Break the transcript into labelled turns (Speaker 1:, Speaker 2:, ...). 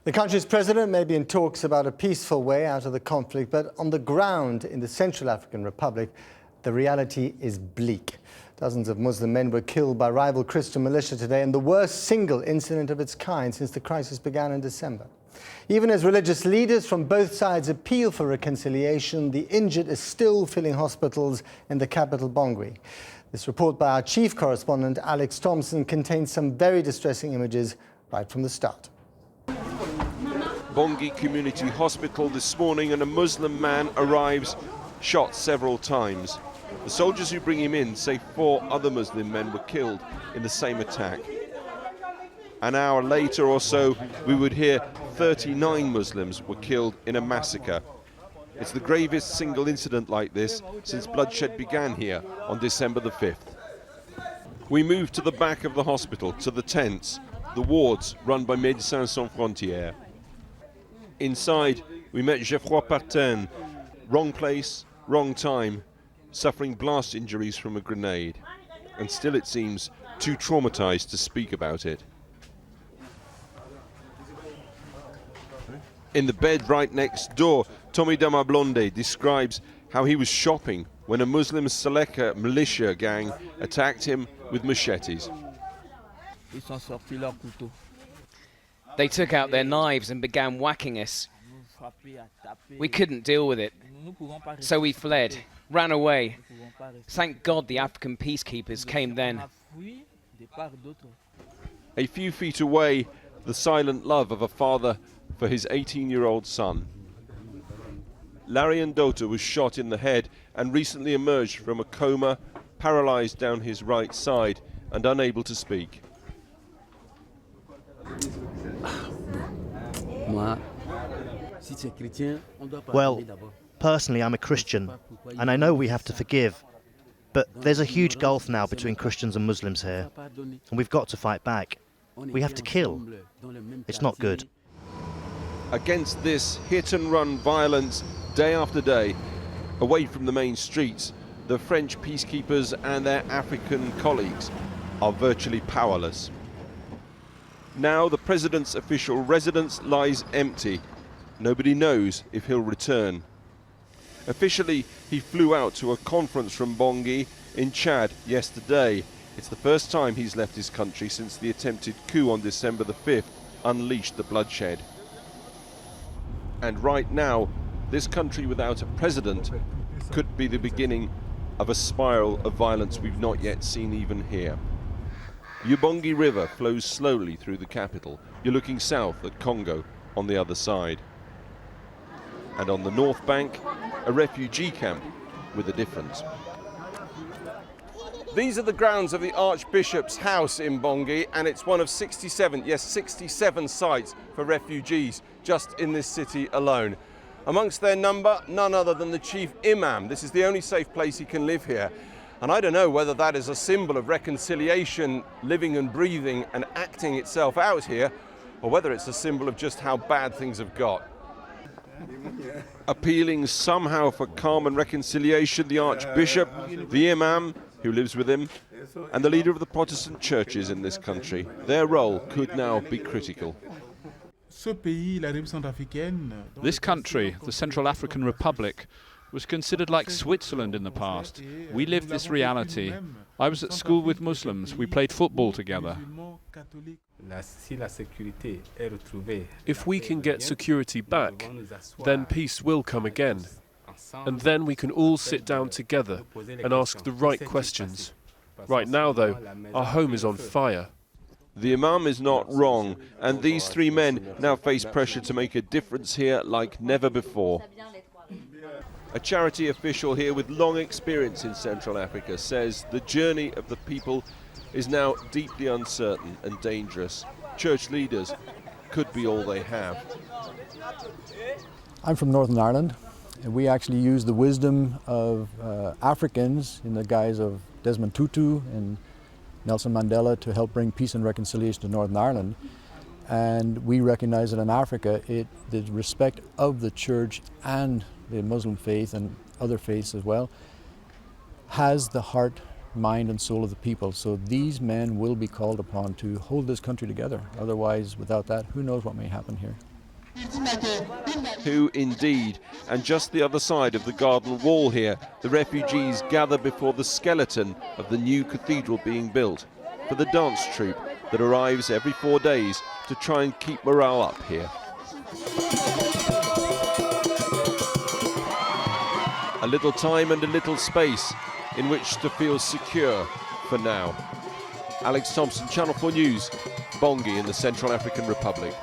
Speaker 1: The country's president may be in talks about a peaceful way out of the conflict, but on the ground in the Central African Republic, the reality is bleak. Dozens of Muslim men were killed by rival Christian militia today, in the worst single incident of its kind since the crisis began in December. Even as religious leaders from both sides appeal for reconciliation, the injured is still filling hospitals in the capital, Bangui. This report by our chief correspondent, Thomson, contains some very distressing images right from the start.
Speaker 2: Bangui Community Hospital this morning, and a Muslim man arrives, shot several times. The soldiers who bring him in say 4 other Muslim men were killed in the same attack. An hour later or so, we would hear 39 Muslims were killed in a massacre. It's the gravest single incident like this since bloodshed began here on December the 5th. We move to the back of the hospital, to the tents, the wards run by Médecins Sans Frontières. Inside, we met Geoffroy Partin, wrong place, wrong time, suffering blast injuries from a grenade, and still it seems too traumatized to speak about it. In the bed right next door, Damablondet describes how he was shopping when a Muslim Seleka militia gang attacked him with machetes.
Speaker 3: They took out their knives and began whacking us. We couldn't deal with it, so we fled, ran away. Thank God the African peacekeepers came then.
Speaker 2: A few feet away, the silent love of a father for his 18-year-old son. Larry Ndota was shot in the head and recently emerged from a coma, paralyzed down his right side and unable to speak.
Speaker 4: Well, personally I'm a Christian, and I know we have to forgive, but there's a huge gulf now between Christians and Muslims here, and we've got to fight back. We have to kill. It's not good.
Speaker 2: Against this hit-and-run violence day after day, away from the main streets, the French peacekeepers and their African colleagues are virtually powerless. Now the president's official residence lies empty. Nobody knows if he'll return. Officially, he flew out to a conference from Bangui in Chad yesterday. It's the first time he's left his country since the attempted coup on December the 5th unleashed the bloodshed. And right now, this country without a president could be the beginning of a spiral of violence we've not yet seen even here. Ubangi River flows slowly through the capital. You're looking south at Congo on the other side. And on the north bank, a refugee camp with a difference. These are the grounds of the Archbishop's house in Bangui, and it's one of 67 sites for refugees just in this city alone. Amongst their number, none other than the chief imam. This is the only safe place he can live here. And I don't know whether that is a symbol of reconciliation, living and breathing and acting itself out here, or whether it's a symbol of just how bad things have got. Appealing somehow for calm and reconciliation, the Archbishop, the imam, who lives with him, and the leader of the Protestant churches in this country. Their role could now be critical.
Speaker 5: This country, the Central African Republic, was considered like Switzerland in the past. We lived this reality. I was at school with Muslims. We played football together.
Speaker 6: If we can get security back, then peace will come again. And then we can all sit down together and ask the right questions. Right now, though, our home is on fire.
Speaker 2: The imam is not wrong, and these 3 men now face pressure to make a difference here like never before. A charity official here with long experience in Central Africa says the journey of the people is now deeply uncertain and dangerous. Church leaders could be all they have.
Speaker 7: I'm from Northern Ireland, and we actually use the wisdom of Africans in the guise of Desmond Tutu and Nelson Mandela to help bring peace and reconciliation to Northern Ireland. And we recognize that in Africa, the respect of the church and the Muslim faith and other faiths as well has the heart, mind and soul of the people. So these men will be called upon to hold this country together. Otherwise, without that, who knows what may happen here.
Speaker 2: Who indeed? And just the other side of the garden wall here, the refugees gather before the skeleton of the new cathedral being built for the dance troupe that arrives every 4 days to try and keep morale up here. A little time and a little space in which to feel secure for now. Alex Thomson, Channel 4 News, Bongi in the Central African Republic.